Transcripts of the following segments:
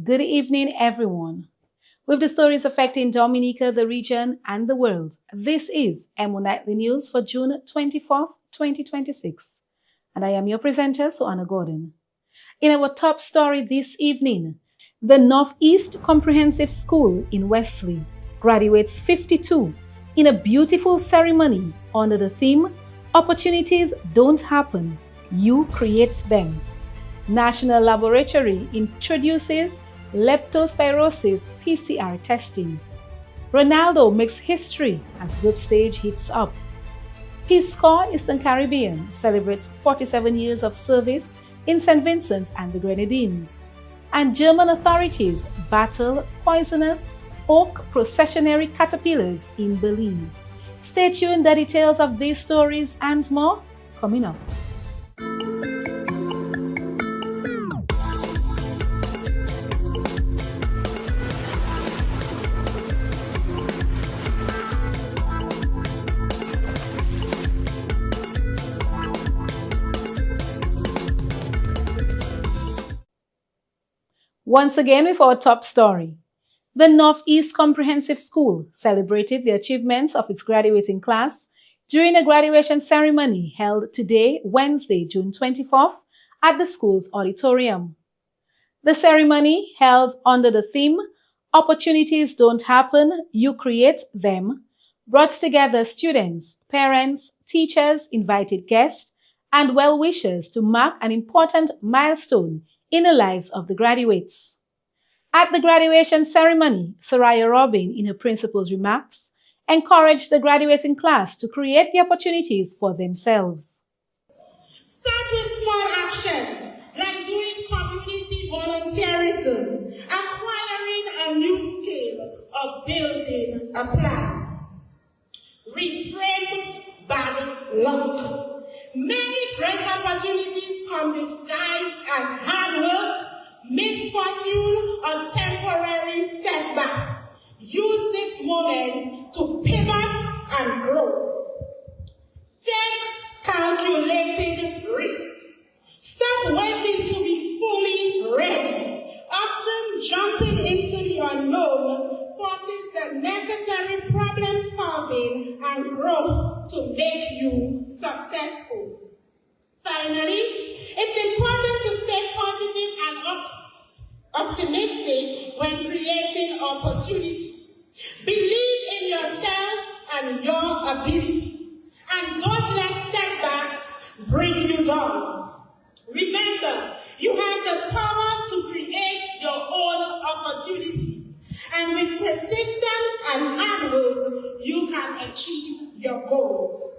Good evening, everyone. With the stories affecting Dominica, the region, and the world, this is EmoNews for June 24th, 2026. And I am your presenter, Suanna Gordon. In our top story this evening, the Northeast Comprehensive School in Wesley graduates 52 in a beautiful ceremony under the theme, Opportunities Don't Happen, You Create Them. National Laboratory introduces leptospirosis PCR testing. Ronaldo makes history as group stage heats up. Peace Corps Eastern Caribbean celebrates 47 years of service in St. Vincent and the Grenadines. And German authorities battle poisonous oak processionary caterpillars in Berlin. Stay tuned, the details of these stories and more coming up. Once again with our top story. The Northeast Comprehensive School celebrated the achievements of its graduating class during a graduation ceremony held today, Wednesday, June 24th, at the school's auditorium. The ceremony, held under the theme, Opportunities Don't Happen, You Create Them, brought together students, parents, teachers, invited guests, and well-wishers to mark an important milestone in the lives of the graduates. At the graduation ceremony, Soraya Robin, in her principal's remarks, encouraged the graduating class to create the opportunities for themselves. Start with small actions, like doing community volunteerism, acquiring a new skill, or building a plan. Reframe bad luck. Many great opportunities come disguised as hard work, misfortune, or temporary setbacks. Use this moment to pivot and grow. Take calculated risks. Stop waiting to be fully ready. Often jumping into the unknown forces the necessary problem solving and growth to make you successful. Finally, it's important to stay positive and optimistic when creating opportunities. Believe in yourself and your abilities, and don't let setbacks bring you down. Remember, you have the power to create your own opportunities, and with persistence and hard work, you can achieve your goals.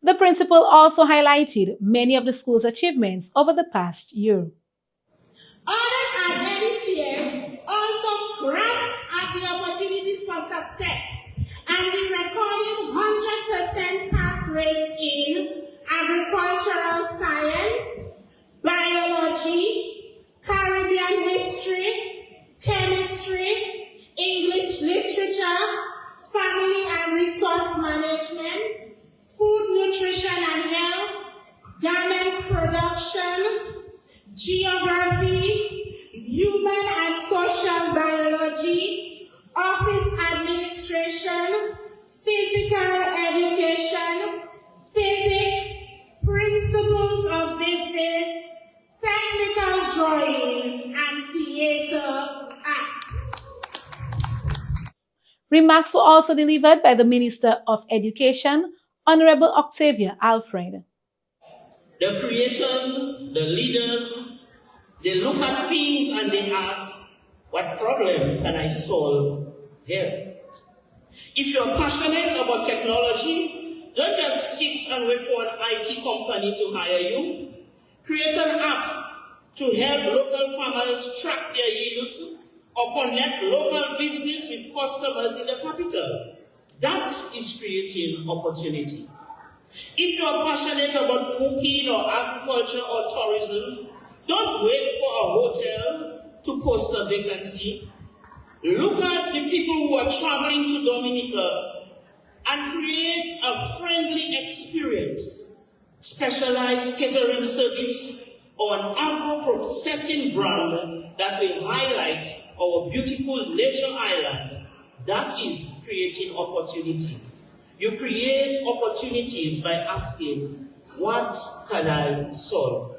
The principal also highlighted many of the school's achievements over the past year. Others at LECS also grasped at the opportunities for success, and we recorded 100% pass rates in agricultural science, biology, Caribbean history, chemistry, English literature, family and resource management, food, nutrition and health, garment production, geography, human and social biology, office administration, physical education, physics, principles of business, technical drawing, and theater arts. Remarks were also delivered by the Minister of Education, Honorable Octavia Alfred. The creators, the leaders, they look at things and they ask, what problem can I solve here? If you're passionate about technology, don't just sit and wait for an IT company to hire you. Create an app, to help local farmers track their yields or connect local business with customers in the capital. That is creating opportunity. If you're passionate about cooking or agriculture or tourism, don't wait for a hotel to post a vacancy. Look at the people who are traveling to Dominica and create a friendly experience. Specialized catering service or an agro-processing brand that will highlight our beautiful nature island. That is creating opportunity. You create opportunities by asking, what can I solve?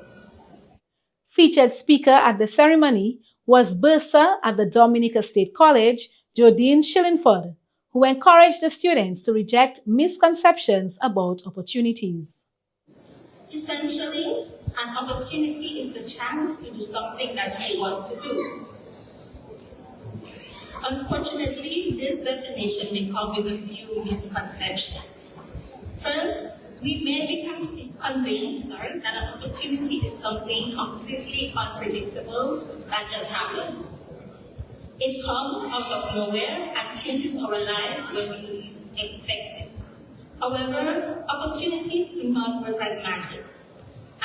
Featured speaker at the ceremony was bursar at the Dominica State College, Jodine Shillingford, who encouraged the students to reject misconceptions about opportunities. Essentially, an opportunity is the chance to do something that you want to do. Unfortunately, this definition may come with a few misconceptions. First, we may be convinced that an opportunity is something completely unpredictable that just happens. It comes out of nowhere and changes our life when we least expect it. However, opportunities do not work like magic.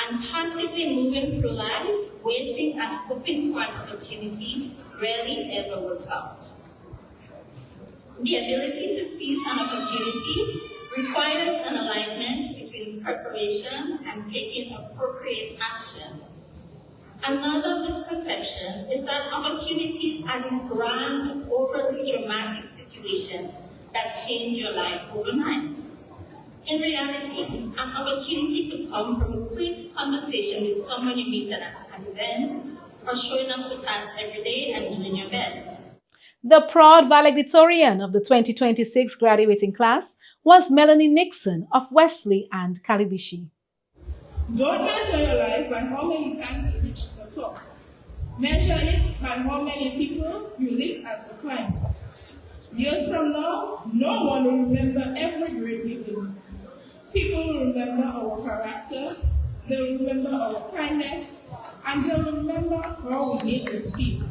And passively moving through life, waiting and hoping for an opportunity rarely ever works out. The ability to seize an opportunity requires an alignment between preparation and taking appropriate action. Another misconception is that opportunities are these grand, overly dramatic situations that change your life overnight. In reality, an opportunity could come from a quick conversation with someone you meet at an event, or showing up to class every day and doing your best. The proud valedictorian of the 2026 graduating class was Melanie Nixon of Wesley and Calibishi. Don't measure your life by how many times you reach the top. Measure it by how many people you lift as you climb. Years from now, no one will remember every great you did. People will remember our character, they'll remember our kindness, and they'll remember how we made them feel.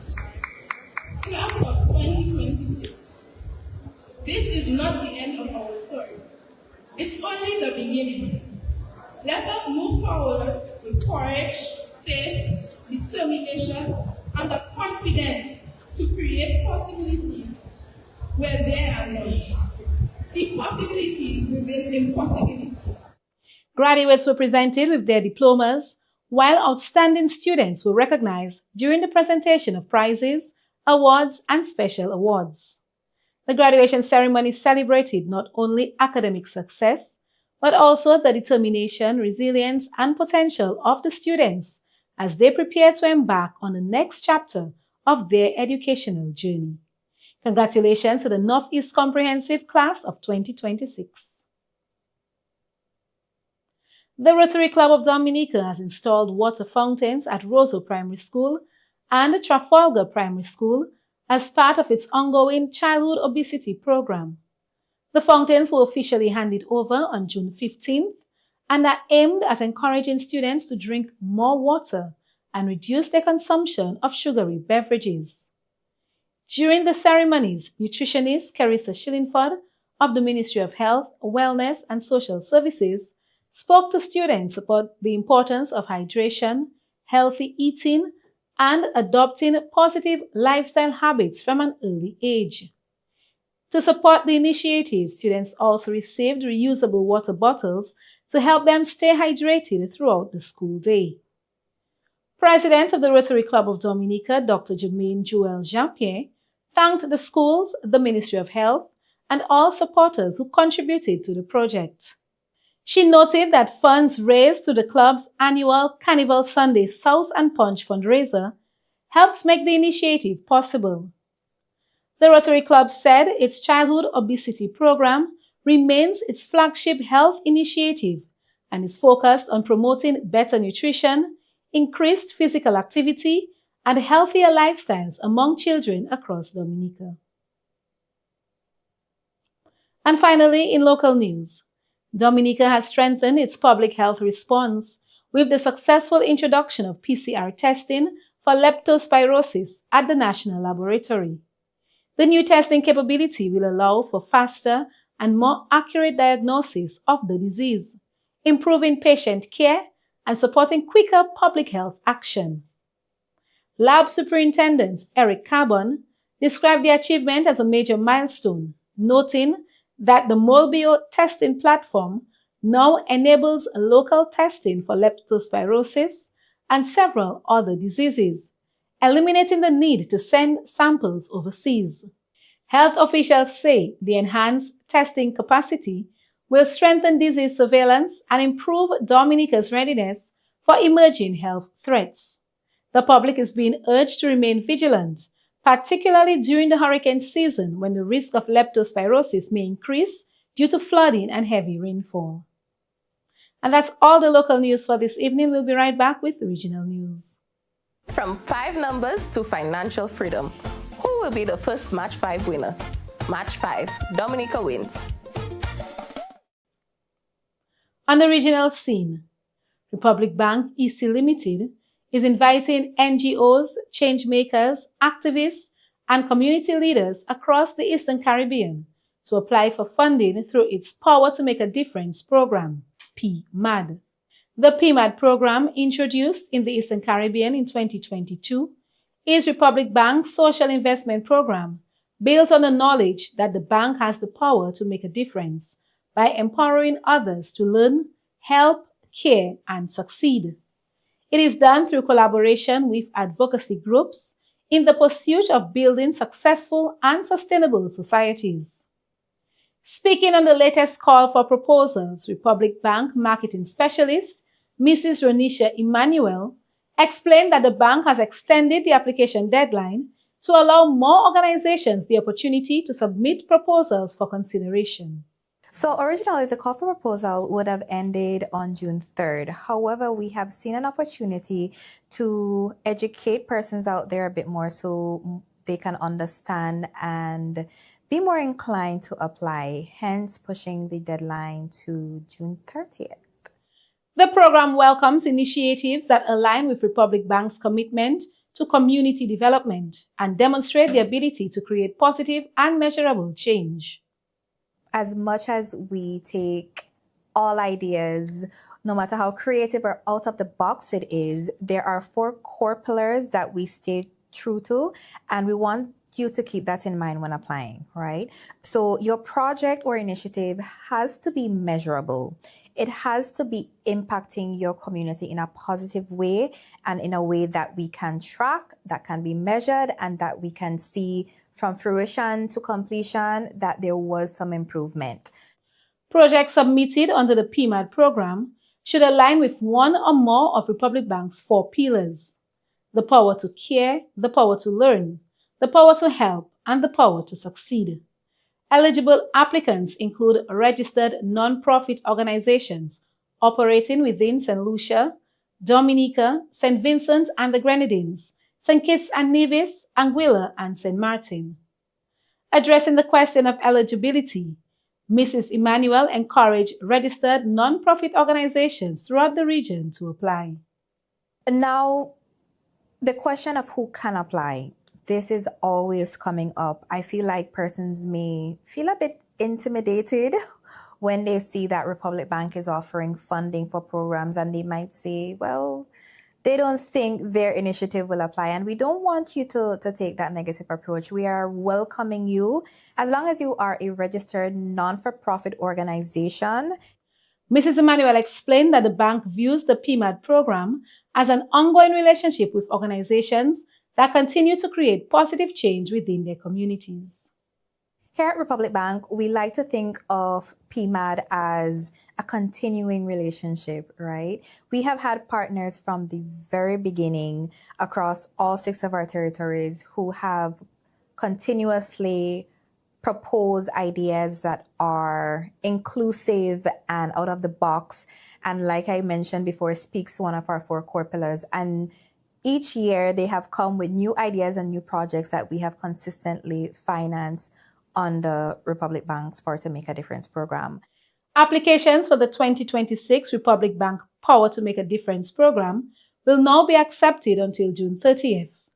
Class of 2026. This is not the end of our story. It's only the beginning. Let us move forward with courage, faith, determination, and the confidence to create possibilities where there are none. See possibilities within impossibilities. Graduates were presented with their diplomas, while outstanding students were recognized during the presentation of prizes, awards, and special awards. The graduation ceremony celebrated not only academic success, but also the determination, resilience, and potential of the students as they prepare to embark on the next chapter of their educational journey. Congratulations to the Northeast Comprehensive Class of 2026. The Rotary Club of Dominica has installed water fountains at Roseau Primary School and Trafalgar Primary School as part of its ongoing childhood obesity program. The fountains were officially handed over on June 15th and are aimed at encouraging students to drink more water and reduce their consumption of sugary beverages. During the ceremonies, nutritionist Carissa Shillingford of the Ministry of Health, Wellness and Social Services spoke to students about the importance of hydration, healthy eating, and adopting positive lifestyle habits from an early age. To support the initiative, students also received reusable water bottles to help them stay hydrated throughout the school day. President of the Rotary Club of Dominica, Dr. Jermaine Joel Jean-Pierre, thanked the schools, the Ministry of Health, and all supporters who contributed to the project. She noted that funds raised through the club's annual Carnival Sunday Sauce and Punch fundraiser helped make the initiative possible. The Rotary Club said its childhood obesity program remains its flagship health initiative and is focused on promoting better nutrition, increased physical activity, and healthier lifestyles among children across Dominica. And finally, in local news, Dominica has strengthened its public health response with the successful introduction of PCR testing for leptospirosis at the National Laboratory. The new testing capability will allow for faster and more accurate diagnosis of the disease, improving patient care and supporting quicker public health action. Lab Superintendent Eric Carbon described the achievement as a major milestone, noting that the Molbio testing platform now enables local testing for leptospirosis and several other diseases, eliminating the need to send samples overseas. Health officials say the enhanced testing capacity will strengthen disease surveillance and improve Dominica's readiness for emerging health threats. The public is being urged to remain vigilant, particularly during the hurricane season when the risk of leptospirosis may increase due to flooding and heavy rainfall. And that's all the local news for this evening. We'll be right back with regional news. From 5 numbers to financial freedom, who will be the first Match 5 winner? Match 5, Dominica wins. On the regional scene, Republic Bank EC Limited is inviting NGOs, changemakers, activists, and community leaders across the Eastern Caribbean to apply for funding through its Power to Make a Difference program, PMAD. The PMAD program, introduced in the Eastern Caribbean in 2022, is Republic Bank's social investment program built on the knowledge that the bank has the power to make a difference by empowering others to learn, help, care, and succeed. It is done through collaboration with advocacy groups in the pursuit of building successful and sustainable societies. Speaking on the latest call for proposals, Republic Bank marketing specialist Mrs. Ronisha Emmanuel explained that the bank has extended the application deadline to allow more organizations the opportunity to submit proposals for consideration. So originally, the call for proposal would have ended on June 3rd. However, we have seen an opportunity to educate persons out there a bit more so they can understand and be more inclined to apply, hence pushing the deadline to June 30th. The program welcomes initiatives that align with Republic Bank's commitment to community development and demonstrate the ability to create positive and measurable change. As much as we take all ideas, no matter how creative or out of the box it is, there are 4 core pillars that we stay true to, and we want you to keep that in mind when applying, right? So your project or initiative has to be measurable. It has to be impacting your community in a positive way and in a way that we can track, that can be measured, and that we can see from fruition to completion that there was some improvement. Projects submitted under the PMAD program should align with one or more of Republic Bank's 4 pillars: the power to care, the power to learn, the power to help, and the power to succeed. Eligible applicants include registered non-profit organizations operating within St. Lucia, Dominica, St. Vincent and the Grenadines, St. Kitts and Nevis, Anguilla, and St. Martin. Addressing the question of eligibility, Mrs. Emmanuel encouraged registered non-profit organizations throughout the region to apply. Now, the question of who can apply. This is always coming up. I feel like persons may feel a bit intimidated when they see that Republic Bank is offering funding for programs, and they might say, well, they don't think their initiative will apply. And we don't want you to take that negative approach. We are welcoming you as long as you are a registered non-for-profit organization. Mrs. Emmanuel explained that the bank views the PMAD program as an ongoing relationship with organizations that continue to create positive change within their communities. Here at Republic Bank, we like to think of PMAD as a continuing relationship, right? We have had partners from the very beginning across all 6 of our territories who have continuously proposed ideas that are inclusive and out of the box. And like I mentioned before, speaks to one of our 4 core pillars. And each year they have come with new ideas and new projects that we have consistently financed on the Republic Bank's Power to Make a Difference program. Applications for the 2026 Republic Bank Power to Make a Difference program will now be accepted until June 30th.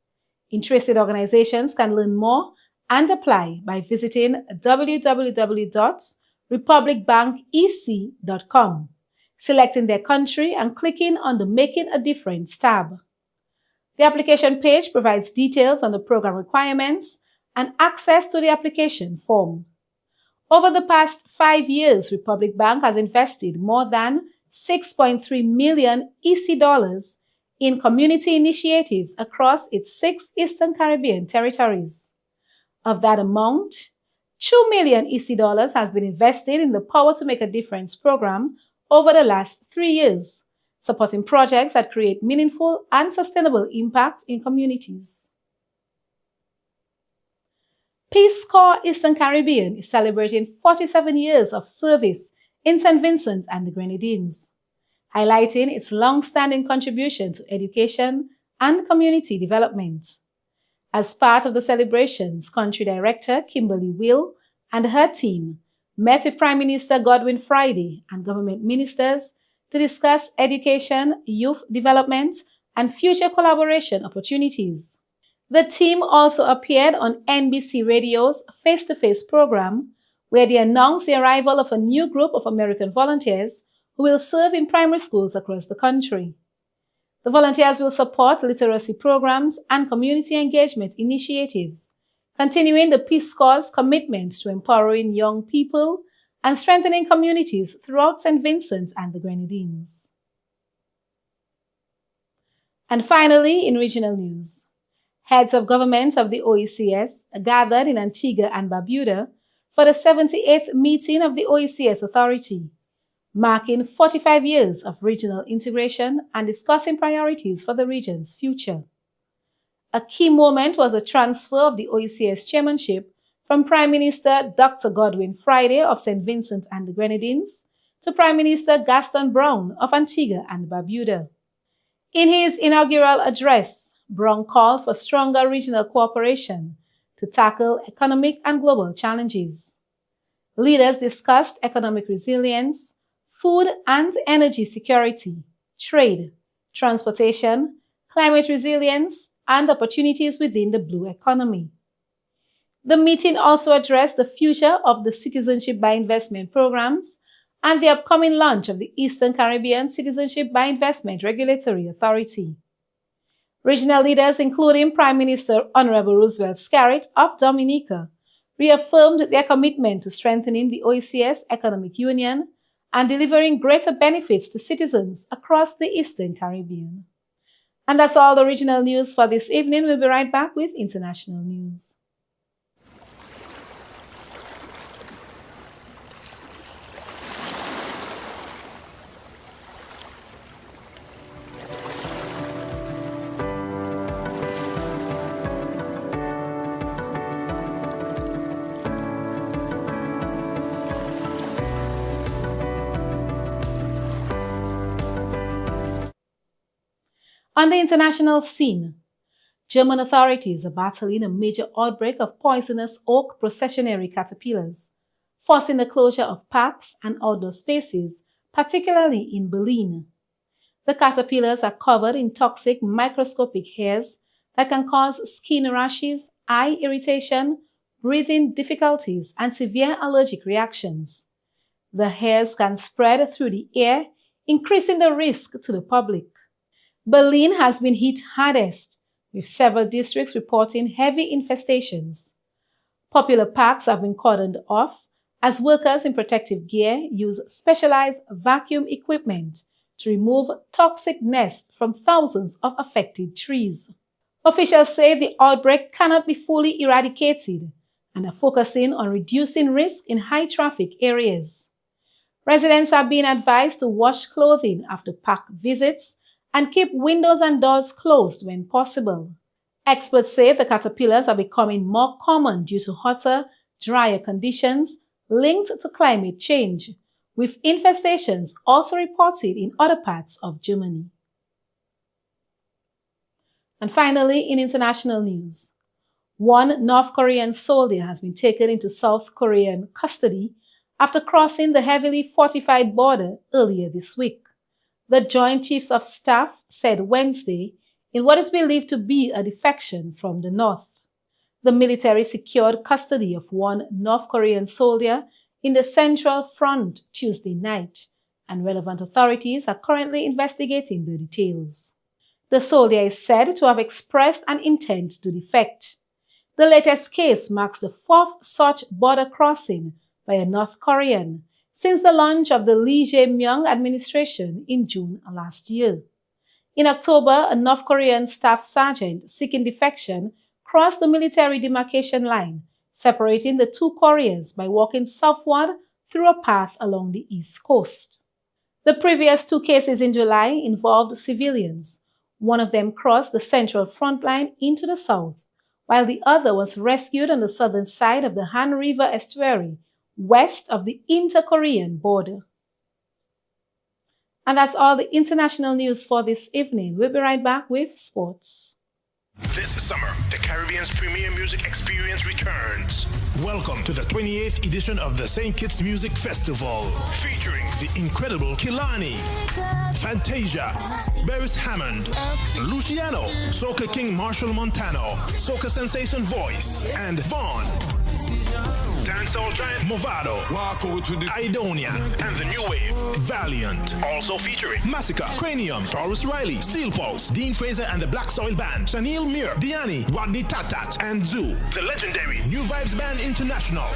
Interested organizations can learn more and apply by visiting www.republicbanbec.com, selecting their country and clicking on the Making a Difference tab. The application page provides details on the program requirements and access to the application form. Over the past 5 years, Republic Bank has invested more than $6.3 million EC dollars in community initiatives across its 6 Eastern Caribbean territories. Of that amount, $2 million EC dollars has been invested in the Power to Make a Difference program over the last 3 years, supporting projects that create meaningful and sustainable impact in communities. Peace Corps Eastern Caribbean is celebrating 47 years of service in St. Vincent and the Grenadines, highlighting its long-standing contribution to education and community development. As part of the celebrations, Country Director Kimberly Will and her team met with Prime Minister Godwin Friday and government ministers to discuss education, youth development, and future collaboration opportunities. The team also appeared on NBC Radio's face-to-face program, where they announced the arrival of a new group of American volunteers who will serve in primary schools across the country. The volunteers will support literacy programs and community engagement initiatives, continuing the Peace Corps' commitment to empowering young people and strengthening communities throughout St. Vincent and the Grenadines. And finally, in regional news, heads of government of the OECS gathered in Antigua and Barbuda for the 78th meeting of the OECS Authority, marking 45 years of regional integration and discussing priorities for the region's future. A key moment was the transfer of the OECS chairmanship from Prime Minister Dr. Godwin Friday of St. Vincent and the Grenadines to Prime Minister Gaston Brown of Antigua and Barbuda. In his inaugural address, Brown called for stronger regional cooperation to tackle economic and global challenges. Leaders discussed economic resilience, food and energy security, trade, transportation, climate resilience, and opportunities within the blue economy. The meeting also addressed the future of the Citizenship by Investment programs and the upcoming launch of the Eastern Caribbean Citizenship by Investment Regulatory Authority. Regional leaders, including Prime Minister Honorable Roosevelt Scarrett of Dominica, reaffirmed their commitment to strengthening the OECS Economic Union and delivering greater benefits to citizens across the Eastern Caribbean. And that's all the regional news for this evening. We'll be right back with international news. On the international scene, German authorities are battling a major outbreak of poisonous oak processionary caterpillars, forcing the closure of parks and outdoor spaces, particularly in Berlin. The caterpillars are covered in toxic microscopic hairs that can cause skin rashes, eye irritation, breathing difficulties, and severe allergic reactions. The hairs can spread through the air, increasing the risk to the public. Berlin has been hit hardest, with several districts reporting heavy infestations. Popular parks have been cordoned off as workers in protective gear use specialized vacuum equipment to remove toxic nests from thousands of affected trees. Officials say the outbreak cannot be fully eradicated and are focusing on reducing risk in high-traffic areas. Residents are being advised to wash clothing after park visits and keep windows and doors closed when possible. Experts say the caterpillars are becoming more common due to hotter, drier conditions linked to climate change, with infestations also reported in other parts of Germany. And finally, in international news, one North Korean soldier has been taken into South Korean custody after crossing the heavily fortified border earlier this week. The Joint Chiefs of Staff said Wednesday in what is believed to be a defection from the north. The military secured custody of one North Korean soldier in the Central Front Tuesday night, and relevant authorities are currently investigating the details. The soldier is said to have expressed an intent to defect. The latest case marks the fourth such border crossing by a North Korean since the launch of the Lee Jae-myung administration in June last year. In October, a North Korean staff sergeant seeking defection crossed the military demarcation line, separating the two Koreas by walking southward through a path along the east coast. The previous two cases in July involved civilians. One of them crossed the Central Front Line into the south, while the other was rescued on the southern side of the Han River estuary, west of the inter-Korean border. And that's all the international news for this evening. We'll be right back with sports. This summer, the Caribbean's premier music experience returns. Welcome to the 28th edition of the St. Kitts Music Festival, featuring the incredible Kilani, Fantasia, Beres Hammond, Luciano, Soca King Marshall Montano, Soca Sensation Voice, and Vaughn. Dancehall giant Movado, Idonia, and the new wave, Valiant. Also featuring Massacre, Cranium, Taurus Riley, Steel Pulse, Dean Fraser and the Black Soil Band, Shanil Muir, Diani, Rodney Tatat, and Zoo. The legendary New Vibes Band International,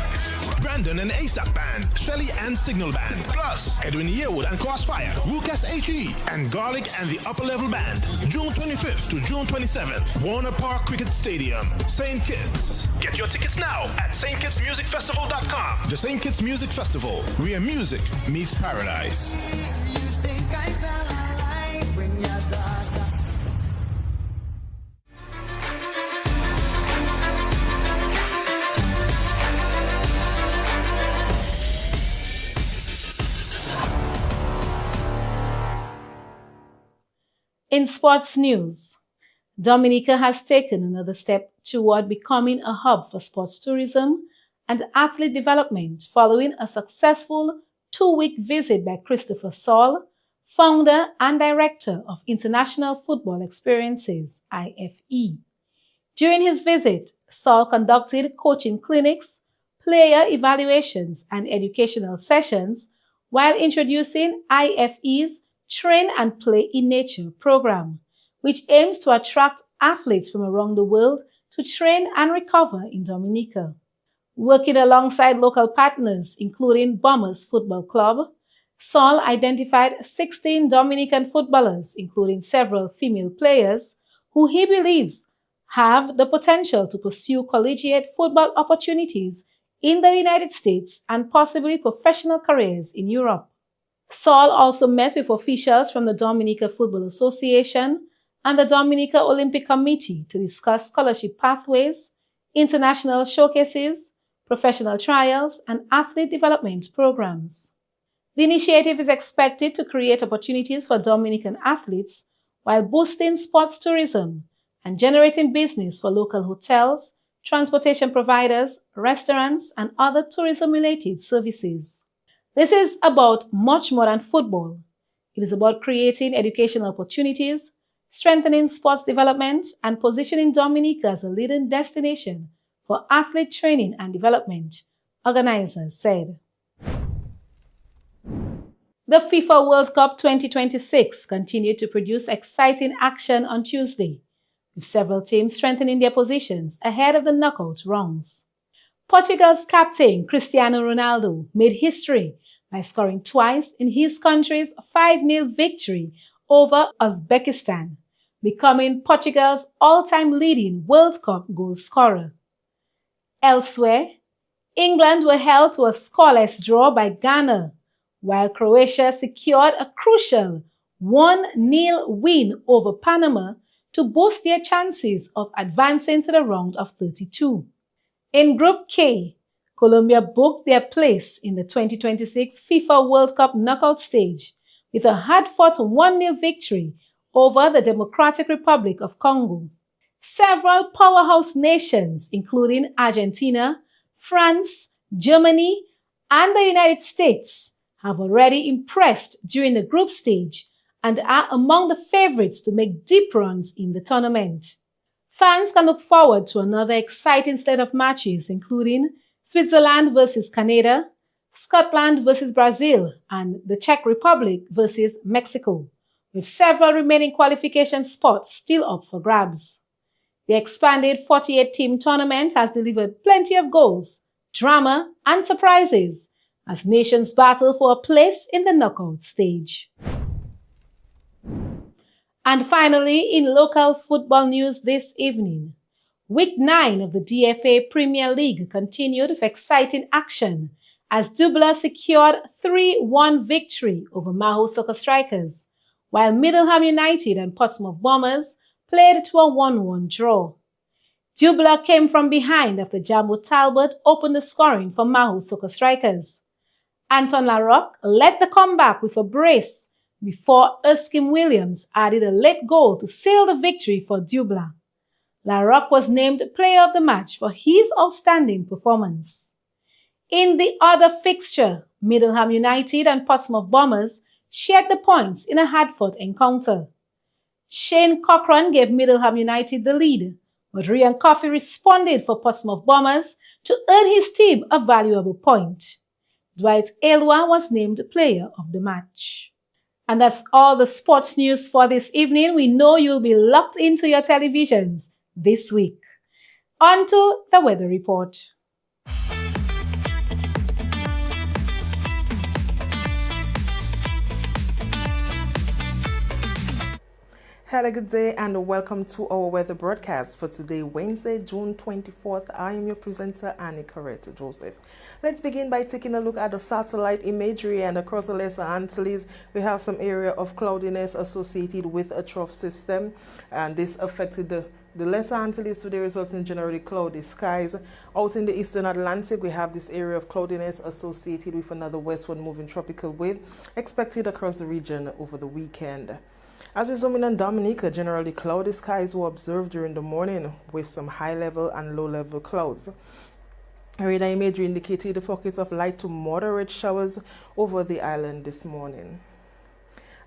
Brandon and ASAP Band, Shelly and Signal Band, plus Edwin Yearwood and Crossfire, Lucas HE, and Garlic and the Upper Level Band. June 25th to June 27th, Warner Park Cricket Stadium, St. Kitts. Get your tickets now at stkittsmusicfestival.com. The St. Kitts Music Festival, where music meets paradise. In sports news, Dominica has taken another step toward becoming a hub for sports tourism and athlete development following a successful 2-week visit by Christopher Saul, founder and director of International Football Experiences, IFE. During his visit, Saul conducted coaching clinics, player evaluations, and educational sessions while introducing IFE's Train and Play in Nature program, which aims to attract athletes from around the world to train and recover in Dominica. Working alongside local partners, including Bombers Football Club, Saul identified 16 Dominican footballers, including several female players, who he believes have the potential to pursue collegiate football opportunities in the United States and possibly professional careers in Europe. Saul also met with officials from the Dominica Football Association and the Dominica Olympic Committee to discuss scholarship pathways, international showcases, professional trials, and athlete development programs. The initiative is expected to create opportunities for Dominican athletes while boosting sports tourism and generating business for local hotels, transportation providers, restaurants, and other tourism-related services. This is about much more than football. It is about creating educational opportunities, strengthening sports development, and positioning Dominica as a leading destination for athlete training and development, organizers said. The FIFA World Cup 2026 continued to produce exciting action on Tuesday, with several teams strengthening their positions ahead of the knockout rounds. Portugal's captain Cristiano Ronaldo made history by scoring twice in his country's 5-0 victory over Uzbekistan, becoming Portugal's all-time leading World Cup goal scorer. Elsewhere, England were held to a scoreless draw by Ghana, while Croatia secured a crucial 1-0 win over Panama to boost their chances of advancing to the round of 32. In Group K, Colombia booked their place in the 2026 FIFA World Cup knockout stage with a hard-fought 1-0 victory over the Democratic Republic of Congo. Several powerhouse nations, including Argentina, France, Germany, and the United States have already impressed during the group stage and are among the favorites to make deep runs in the tournament. Fans can look forward to another exciting slate of matches, including Switzerland versus Canada, Scotland versus Brazil, and the Czech Republic versus Mexico, with several remaining qualification spots still up for grabs. The expanded 48-team tournament has delivered plenty of goals, drama, and surprises as nations battle for a place in the knockout stage. And finally, in local football news this evening, Week 9 of the DFA Premier League continued with exciting action as Dubla secured 3-1 victory over Maho Soccer Strikers, while Middleham United and Portsmouth Bombers played to a 1-1 draw. Dubla came from behind after Jambo Talbot opened the scoring for Maho Soccer Strikers. Anton Larocque led the comeback with a brace before Erskine Williams added a late goal to seal the victory for Dubla. Larocque was named Player of the Match for his outstanding performance. In the other fixture, Middleham United and Portsmouth Bombers shared the points in a hard-fought encounter. Shane Cochran gave Middleham United the lead, but Ryan Coffey responded for Portsmouth Bombers to earn his team a valuable point. Dwight Aylwa was named Player of the Match. And that's all the sports news for this evening. We know you'll be locked into your televisions this week. On to the weather report. Hello, good day, and welcome to our weather broadcast for today, Wednesday, June 24th. I am your presenter, Annie Coretta Joseph. Let's begin by taking a look at the satellite imagery, and across the Lesser Antilles, we have some area of cloudiness associated with a trough system, and this affected the Lesser Antilles today, resulting in generally cloudy skies. Out in the eastern Atlantic, we have this area of cloudiness associated with another westward moving tropical wave expected across the region over the weekend. As we zoom in on Dominica, generally cloudy skies were observed during the morning with some high-level and low-level clouds. Radar imagery indicated pockets of light to moderate showers over the island this morning.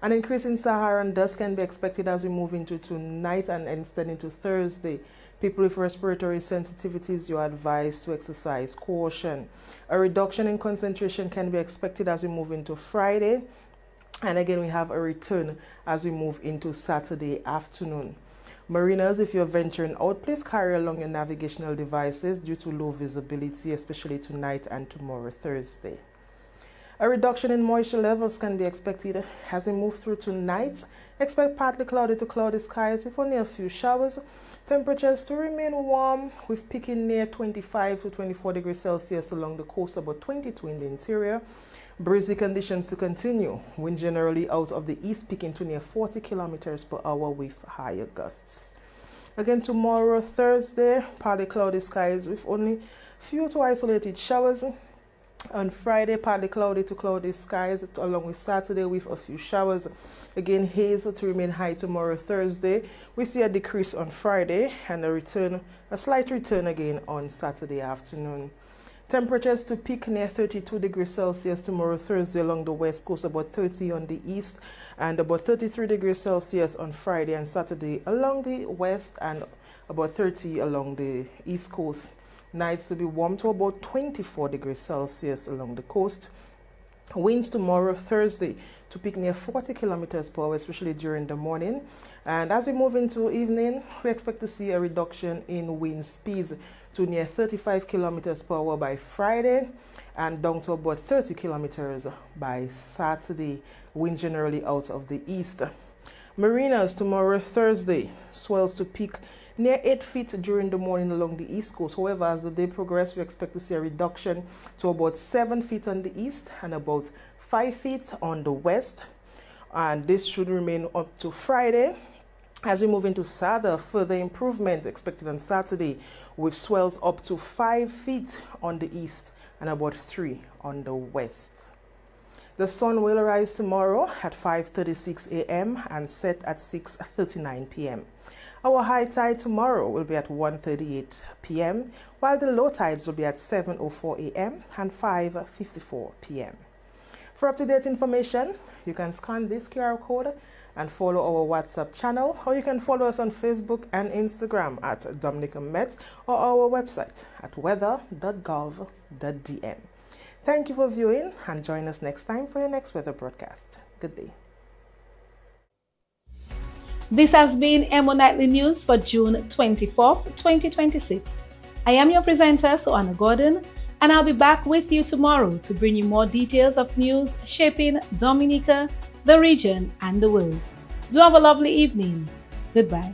An increase in Saharan dust can be expected as we move into tonight and extend into Thursday. People with respiratory sensitivities, you are advised to exercise caution. A reduction in concentration can be expected as we move into Friday. And again, we have a return as we move into Saturday afternoon. Mariners, if you're venturing out, please carry along your navigational devices due to low visibility, especially tonight and tomorrow, Thursday. A reduction in moisture levels can be expected as we move through tonight. Expect partly cloudy to cloudy skies with only a few showers. Temperatures to remain warm with peaking near 25 to 24 degrees Celsius along the coast, about 22 in the interior. Breezy conditions to continue. Wind generally out of the east, peaking to near 40 kilometers per hour with higher gusts. Again, tomorrow, Thursday, partly cloudy skies with only few to isolated showers. On Friday, partly cloudy to cloudy skies, along with Saturday with a few showers. Again, haze to remain high tomorrow, Thursday. We see a decrease on Friday and a slight return again on Saturday afternoon. Temperatures to peak near 32 degrees Celsius tomorrow, Thursday, along the west coast, about 30 on the east, and about 33 degrees Celsius on Friday and Saturday along the west, and about 30 along the east coast. Nights to be warm to about 24 degrees Celsius along the coast. Winds tomorrow, Thursday, to peak near 40 kilometers per hour, especially during the morning. And as we move into evening, we expect to see a reduction in wind speeds to near 35 kilometers per hour by Friday and down to about 30 kilometers by Saturday. Wind generally out of the east. Marinas tomorrow, Thursday, swells to peak near 8 feet during the morning along the east coast. However, as the day progresses, we expect to see a reduction to about 7 feet on the east and about 5 feet on the west. And this should remain up to Friday. As we move into Saturday, further improvement expected on Saturday with swells up to 5 feet on the east and about 3 on the west. The sun will rise tomorrow at 5:36 a.m. and set at 6:39 p.m. Our high tide tomorrow will be at 1:38 p.m., while the low tides will be at 7:04 a.m. and 5:54 p.m. For up-to-date information, you can scan this QR code and follow our WhatsApp channel, or you can follow us on Facebook and Instagram at Dominica Met, or our website at weather.gov.dm. Thank you for viewing, and join us next time for your next weather broadcast. Good day. This has been Emo Nightly News for June 24th, 2026. I am your presenter, Soana Gordon, and I'll be back with you tomorrow to bring you more details of news shaping Dominica, the region, and the world. Do have a lovely evening. Goodbye.